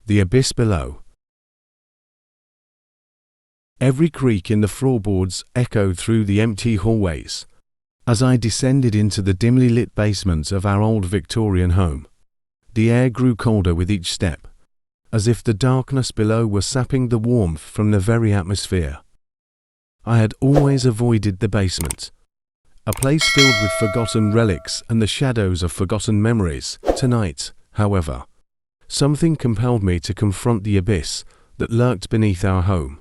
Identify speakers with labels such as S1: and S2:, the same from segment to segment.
S1: The abyss below. Every creak in the floorboards echoed through the empty hallways as I descended into the dimly lit basement of our old Victorian home. The air grew colder with each step, as if the darkness below were sapping the warmth from the very atmosphere. I had always avoided the basement, a place filled with forgotten relics and the shadows of forgotten memories. Tonight, however, something compelled me to confront the abyss that lurked beneath our home.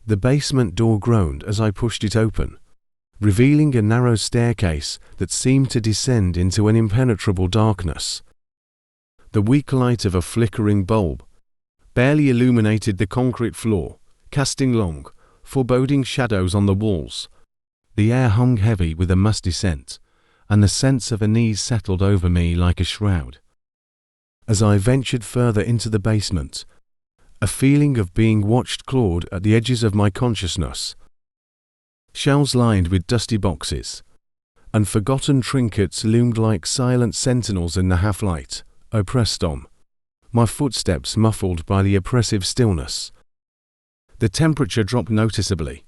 S1: The basement door groaned as I pushed it open, revealing a narrow staircase that seemed to descend into an impenetrable darkness. The weak light of a flickering bulb barely illuminated the concrete floor, casting long, foreboding shadows on the walls. The air hung heavy with a musty scent, and the sense of unease settled over me like a shroud. As I ventured further into the basement, a feeling of being watched clawed at the edges of my consciousness. Shelves lined with dusty boxes and forgotten trinkets loomed like silent sentinels in the half-light. I pressed on, my footsteps muffled by the oppressive stillness. The temperature dropped noticeably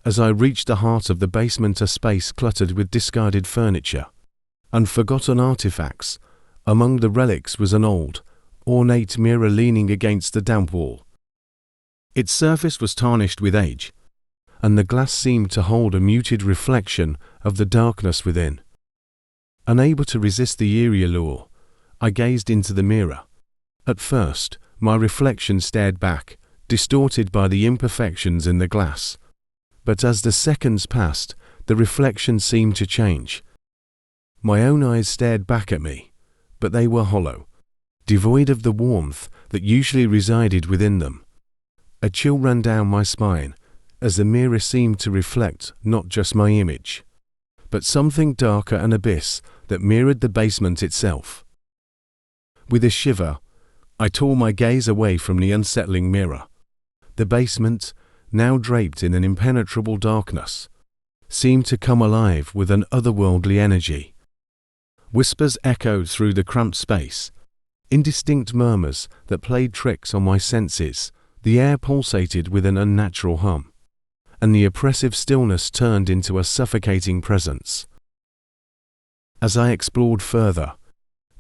S1: as I reached the heart of the basement, a space cluttered with discarded furniture and forgotten artifacts. Among the relics was an old, ornate mirror leaning against the damp wall. Its surface was tarnished with age, and the glass seemed to hold a muted reflection of the darkness within. Unable to resist the eerie allure, I gazed into the mirror. At first, my reflection stared back, distorted by the imperfections in the glass. But as the seconds passed, the reflection seemed to change. My own eyes stared back at me, but they were hollow, devoid of the warmth that usually resided within them. A chill ran down my spine, as the mirror seemed to reflect not just my image, but something darker, an abyss that mirrored the basement itself. With a shiver, I tore my gaze away from the unsettling mirror. The basement, now draped in an impenetrable darkness, seemed to come alive with an otherworldly energy. Whispers echoed through the cramped space, indistinct murmurs that played tricks on my senses. The air pulsated with an unnatural hum, and the oppressive stillness turned into a suffocating presence. As I explored further,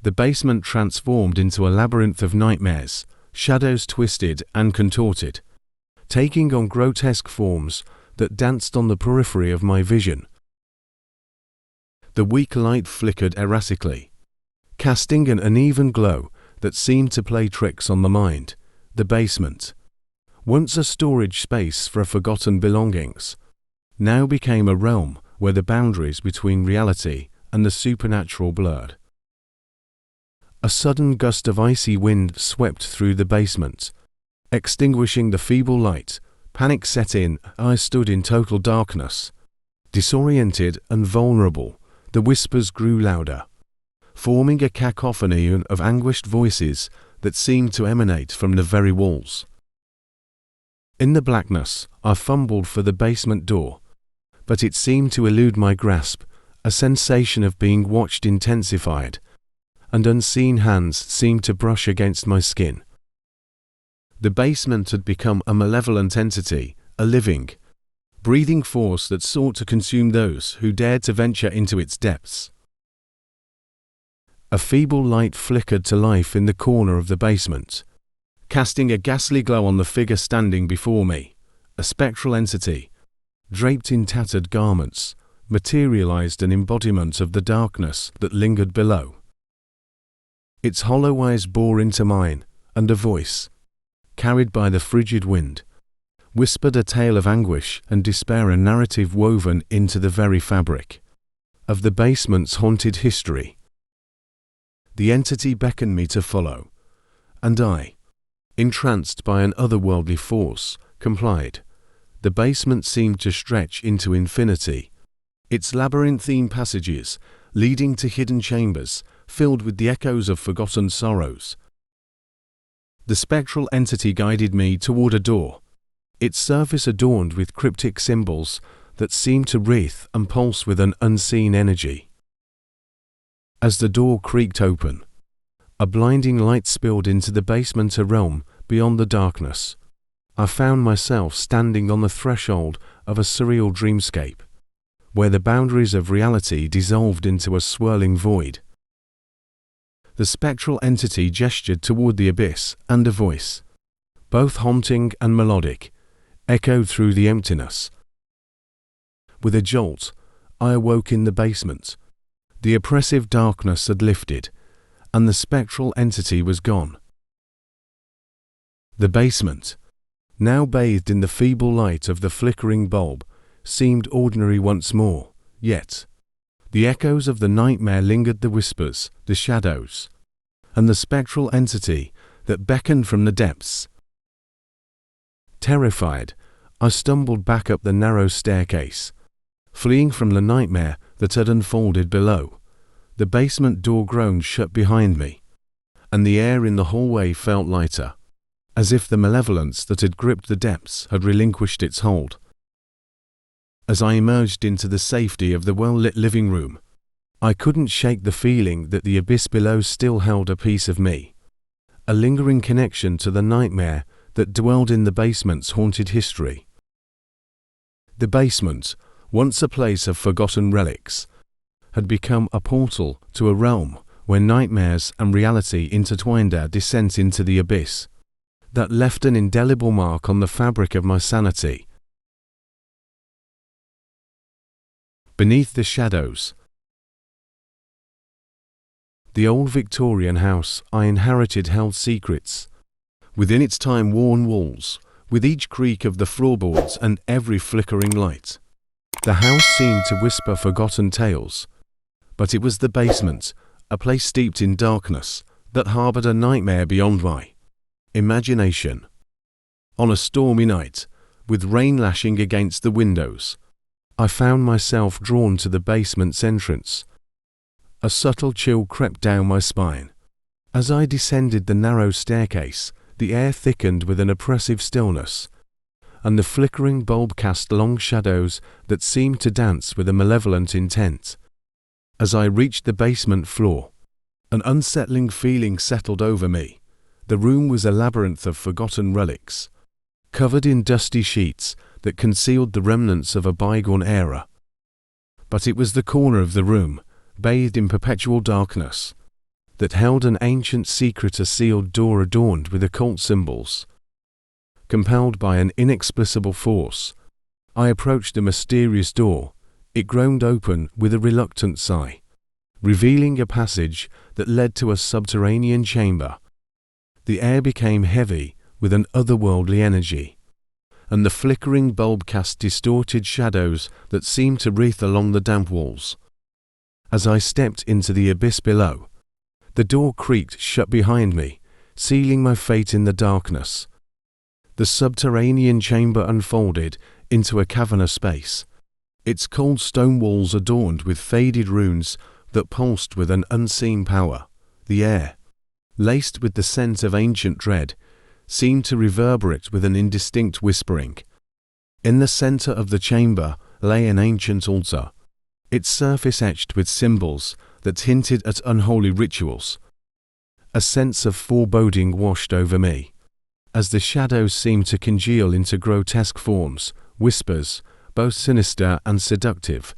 S1: the basement transformed into a labyrinth of nightmares, shadows twisted and contorted, taking on grotesque forms that danced on the periphery of my vision. The weak light flickered erratically, casting an uneven glow that seemed to play tricks on the mind. The basement, once a storage space for forgotten belongings, now became a realm where the boundaries between reality and the supernatural blurred. A sudden gust of icy wind swept through the basement, extinguishing the feeble light. Panic set in. I stood in total darkness, disoriented and vulnerable. The whispers grew louder, forming a cacophony of anguished voices that seemed to emanate from the very walls. In the blackness, I fumbled for the basement door, but it seemed to elude my grasp. A sensation of being watched intensified, and unseen hands seemed to brush against my skin. The basement had become a malevolent entity, a living, breathing force that sought to consume those who dared to venture into its depths. A feeble light flickered to life in the corner of the basement, casting a ghastly glow on the figure standing before me. A spectral entity, draped in tattered garments, materialized, an embodiment of the darkness that lingered below. Its hollow eyes bore into mine, and a voice, carried by the frigid wind, whispered a tale of anguish and despair, a narrative woven into the very fabric of the basement's haunted history. The entity beckoned me to follow, and I, entranced by an otherworldly force, complied. The basement seemed to stretch into infinity, its labyrinthine passages leading to hidden chambers filled with the echoes of forgotten sorrows. The spectral entity guided me toward a door, its surface adorned with cryptic symbols that seemed to writhe and pulse with an unseen energy. As the door creaked open, A blinding light spilled into the basement, a realm beyond the darkness. I found myself standing on the threshold of a surreal dreamscape, where the boundaries of reality dissolved into a swirling void. The spectral entity gestured toward the abyss, and a voice, both haunting and melodic, echoed through the emptiness. With a jolt, I awoke in the basement. The oppressive darkness had lifted, and the spectral entity was gone. The basement, now bathed in the feeble light of the flickering bulb, seemed ordinary once more, yet the echoes of the nightmare lingered, the whispers, the shadows, and the spectral entity that beckoned from the depths. Terrified, I stumbled back up the narrow staircase, fleeing from the nightmare that had unfolded below. The basement door groaned shut behind me, and the air in the hallway felt lighter, as if the malevolence that had gripped the depths had relinquished its hold. As I emerged into the safety of the well-lit living room, I couldn't shake the feeling that the abyss below still held a piece of me, a lingering connection to the nightmare that dwelled in the basement's haunted history. The basement, once a place of forgotten relics, had become a portal to a realm where nightmares and reality intertwined, a descent into the abyss that left an indelible mark on the fabric of my sanity. Beneath the shadows. The old Victorian house I inherited held secrets. Within its time-worn walls, with each creak of the floorboards and every flickering light, the house seemed to whisper forgotten tales. But it was the basement, a place steeped in darkness, that harbored a nightmare beyond my imagination. On a stormy night, with rain lashing against the windows, I found myself drawn to the basement's entrance. A subtle chill crept down my spine. As I descended the narrow staircase, the air thickened with an oppressive stillness, and the flickering bulb cast long shadows that seemed to dance with a malevolent intent. As I reached the basement floor, an unsettling feeling settled over me. The room was a labyrinth of forgotten relics, covered in dusty sheets that concealed the remnants of a bygone era. But it was the corner of the room, bathed in perpetual darkness, that held an ancient secret, a sealed door adorned with occult symbols. Compelled by an inexplicable force, I approached the mysterious door. It groaned open with a reluctant sigh, revealing a passage that led to a subterranean chamber. The air became heavy with an otherworldly energy, and the flickering bulb cast distorted shadows that seemed to wreath along the damp walls. As I stepped into the abyss below, the door creaked shut behind me, sealing my fate in the darkness. The subterranean chamber unfolded into a cavernous space, its cold stone walls adorned with faded runes that pulsed with an unseen power. The air, laced with the scent of ancient dread, seemed to reverberate with an indistinct whispering. In the center of the chamber lay an ancient altar, its surface etched with symbols that hinted at unholy rituals. A sense of foreboding washed over me, as the shadows seemed to congeal into grotesque forms. Whispers, both sinister and seductive,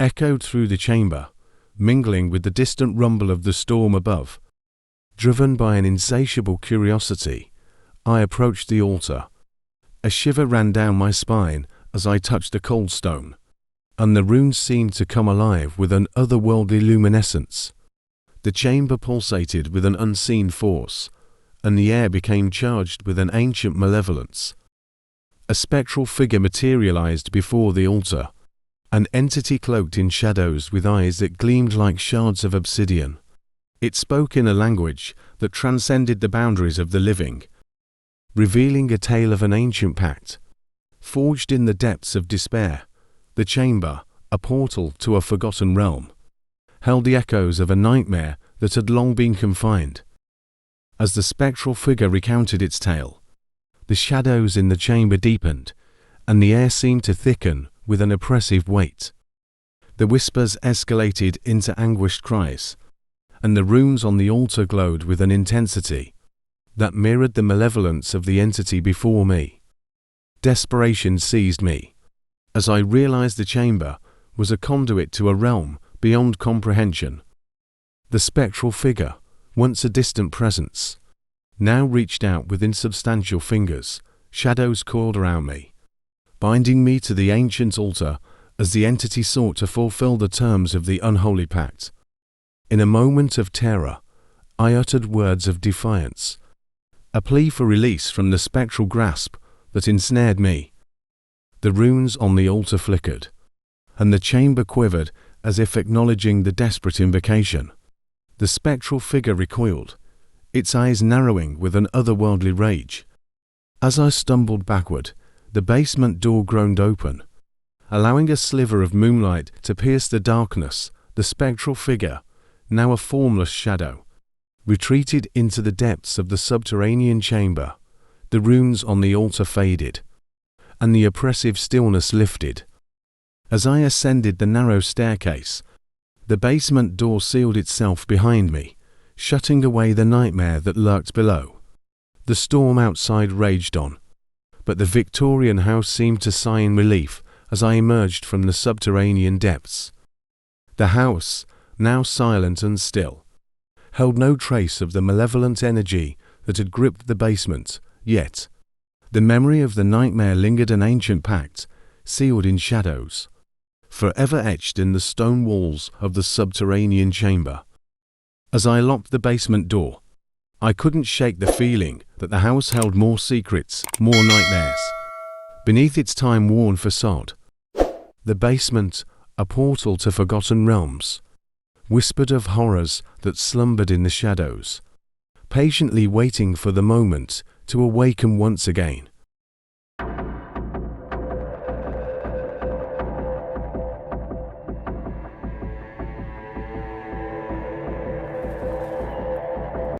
S1: echoed through the chamber, mingling with the distant rumble of the storm above. Driven by an insatiable curiosity, I approached the altar. A shiver ran down my spine as I touched the cold stone, and the runes seemed to come alive with an otherworldly luminescence. The chamber pulsated with an unseen force, and the air became charged with an ancient malevolence. A spectral figure materialized before the altar, an entity cloaked in shadows with eyes that gleamed like shards of obsidian. It spoke in a language that transcended the boundaries of the living, revealing a tale of an ancient pact, forged in the depths of despair. The chamber, a portal to a forgotten realm, held the echoes of a nightmare that had long been confined. As the spectral figure recounted its tale, the shadows in the chamber deepened, and the air seemed to thicken with an oppressive weight. The whispers escalated into anguished cries, and the runes on the altar glowed with an intensity that mirrored the malevolence of the entity before me. Desperation seized me, as I realized the chamber was a conduit to a realm beyond comprehension. The spectral figure, once a distant presence, now reached out with insubstantial fingers. Shadows coiled around me, binding me to the ancient altar as the entity sought to fulfill the terms of the unholy pact. In a moment of terror, I uttered words of defiance, a plea for release from the spectral grasp that ensnared me. The runes on the altar flickered, and the chamber quivered as if acknowledging the desperate invocation. The spectral figure recoiled, its eyes narrowing with an otherworldly rage. As I stumbled backward, the basement door groaned open, allowing a sliver of moonlight to pierce the darkness. The spectral figure, now a formless shadow, retreated into the depths of the subterranean chamber. The runes on the altar faded, and the oppressive stillness lifted. As I ascended the narrow staircase, the basement door sealed itself behind me, shutting away the nightmare that lurked below. The storm outside raged on, but the Victorian house seemed to sigh in relief as I emerged from the subterranean depths. The house, now silent and still, held no trace of the malevolent energy that had gripped the basement, yet the memory of the nightmare lingered, an ancient pact, sealed in shadows, forever etched in the stone walls of the subterranean chamber. As I locked the basement door, I couldn't shake the feeling that the house held more secrets, more nightmares, beneath its time-worn facade. The basement, a portal to forgotten realms, whispered of horrors that slumbered in the shadows, patiently waiting for the moment to awaken once again.